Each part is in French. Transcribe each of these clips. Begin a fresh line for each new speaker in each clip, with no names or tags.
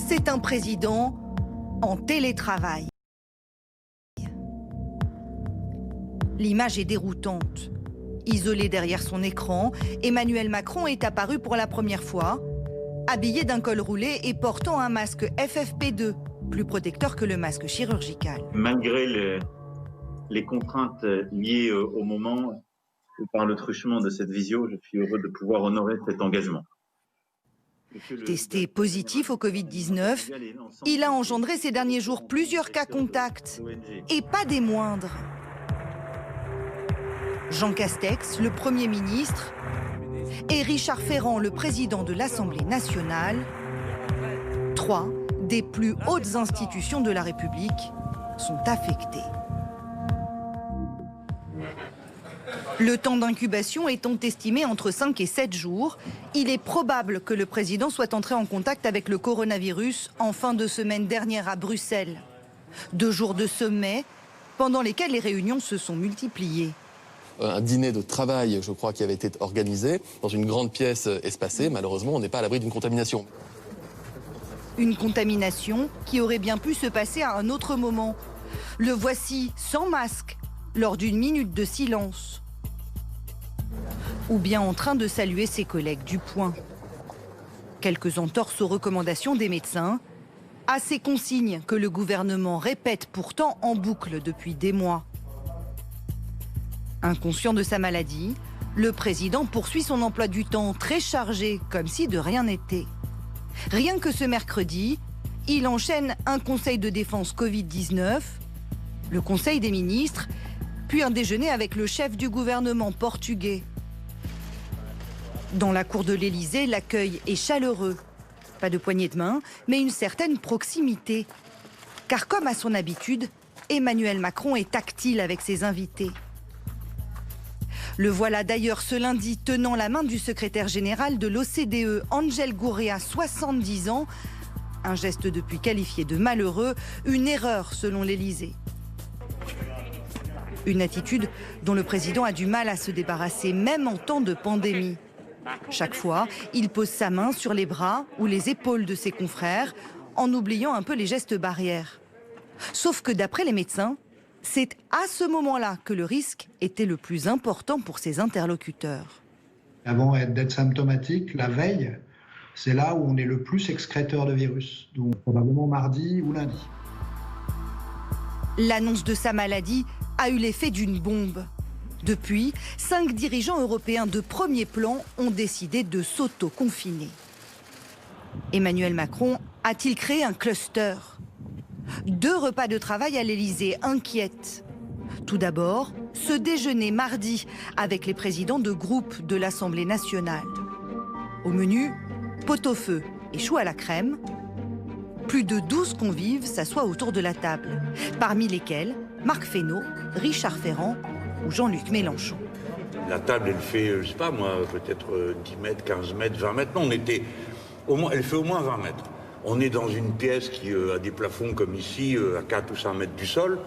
C'est un président en télétravail. L'image est déroutante. Isolé derrière son écran, Emmanuel Macron est apparu pour la première fois, habillé d'un col roulé et portant un masque FFP2, plus protecteur que le masque chirurgical.
Malgré les contraintes liées au moment et par le truchement de cette visio, je suis heureux de pouvoir honorer cet engagement.
Testé positif au Covid-19, il a engendré ces derniers jours plusieurs cas contacts, et pas des moindres. Jean Castex, le Premier ministre, et Richard Ferrand, le président de l'Assemblée nationale, 3 des plus hautes institutions de la République, sont affectés. Le temps d'incubation étant estimé entre 5 et 7 jours, il est probable que le président soit entré en contact avec le coronavirus en fin de semaine dernière à Bruxelles. 2 jours de sommet pendant lesquels les réunions se sont multipliées.
Un dîner de travail, je crois, qui avait été organisé dans une grande pièce espacée. Malheureusement, on n'est pas à l'abri d'une contamination.
Une contamination qui aurait bien pu se passer à un autre moment. Le voici sans masque, lors d'une minute de silence. Ou bien en train de saluer ses collègues du Point. Quelques entorses aux recommandations des médecins, à ces consignes que le gouvernement répète pourtant en boucle depuis des mois. Inconscient de sa maladie, le président poursuit son emploi du temps très chargé, comme si de rien n'était. Rien que ce mercredi, il enchaîne un conseil de défense Covid-19, le conseil des ministres, puis un déjeuner avec le chef du gouvernement portugais. Dans la cour de l'Élysée, l'accueil est chaleureux. Pas de poignée de main, mais une certaine proximité. Car comme à son habitude, Emmanuel Macron est tactile avec ses invités. Le voilà d'ailleurs ce lundi tenant la main du secrétaire général de l'OCDE, Angel Gurría, 70 ans. Un geste depuis qualifié de malheureux, une erreur selon l'Élysée. Une attitude dont le président a du mal à se débarrasser, même en temps de pandémie. Chaque fois, il pose sa main sur les bras ou les épaules de ses confrères, en oubliant un peu les gestes barrières. Sauf que d'après les médecins, c'est à ce moment-là que le risque était le plus important pour ses interlocuteurs.
Avant d'être symptomatique, la veille, c'est là où on est le plus excréteur de virus, donc probablement mardi ou lundi.
L'annonce de sa maladie a eu l'effet d'une bombe. Depuis, 5 dirigeants européens de premier plan ont décidé de s'auto-confiner. Emmanuel Macron a-t-il créé un cluster ? 2 repas de travail à l'Élysée inquiètent. Tout d'abord, ce déjeuner mardi avec les présidents de groupe de l'Assemblée nationale. Au menu, pot-au-feu et choux à la crème. Plus de 12 convives s'assoient autour de la table, parmi lesquels Marc Fesneau, Richard Ferrand ou Jean-Luc Mélenchon.
La table, elle fait, je sais pas moi, peut-être 10 mètres, 15 mètres, 20 mètres. Non, elle fait au moins 20 mètres. On est dans une pièce qui a des plafonds comme ici, à 4 ou 5 mètres du sol.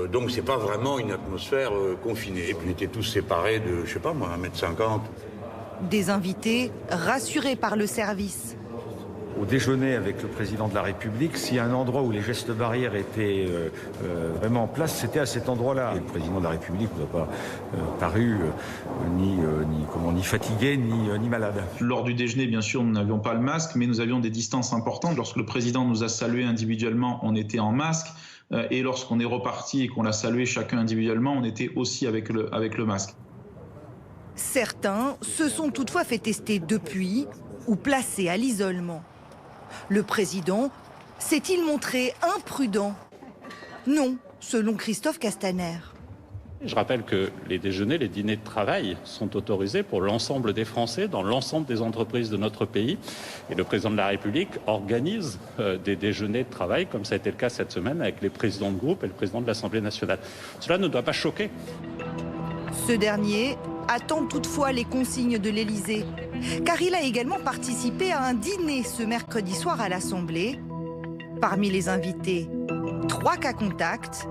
Donc c'est pas vraiment une atmosphère confinée. Et puis on était tous séparés de, je sais pas moi, 1,50 m.
Des invités rassurés par le service.
Au déjeuner avec le président de la République, s'il y a un endroit où les gestes barrières étaient vraiment en place, c'était à cet endroit-là. Et le président de la République n'a pas paru ni fatigué ni malade.
Lors du déjeuner, bien sûr, nous n'avions pas le masque, mais nous avions des distances importantes. Lorsque le président nous a salués individuellement, on était en masque. Et lorsqu'on est reparti et qu'on l'a salué chacun individuellement, on était aussi avec le masque.
Certains se sont toutefois fait tester depuis ou placés à l'isolement. Le président s'est-il montré imprudent? Non, selon Christophe Castaner.
Je rappelle que les déjeuners, les dîners de travail sont autorisés pour l'ensemble des Français dans l'ensemble des entreprises de notre pays. Et le président de la République organise des déjeuners de travail, comme ça a été le cas cette semaine avec les présidents de groupe et le président de l'Assemblée nationale. Cela ne doit pas choquer.
Ce dernier attend toutefois les consignes de l'Élysée, car il a également participé à un dîner ce mercredi soir à l'Assemblée. Parmi les invités, 3 cas contacts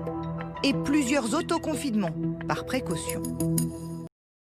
et plusieurs autoconfinements par précaution.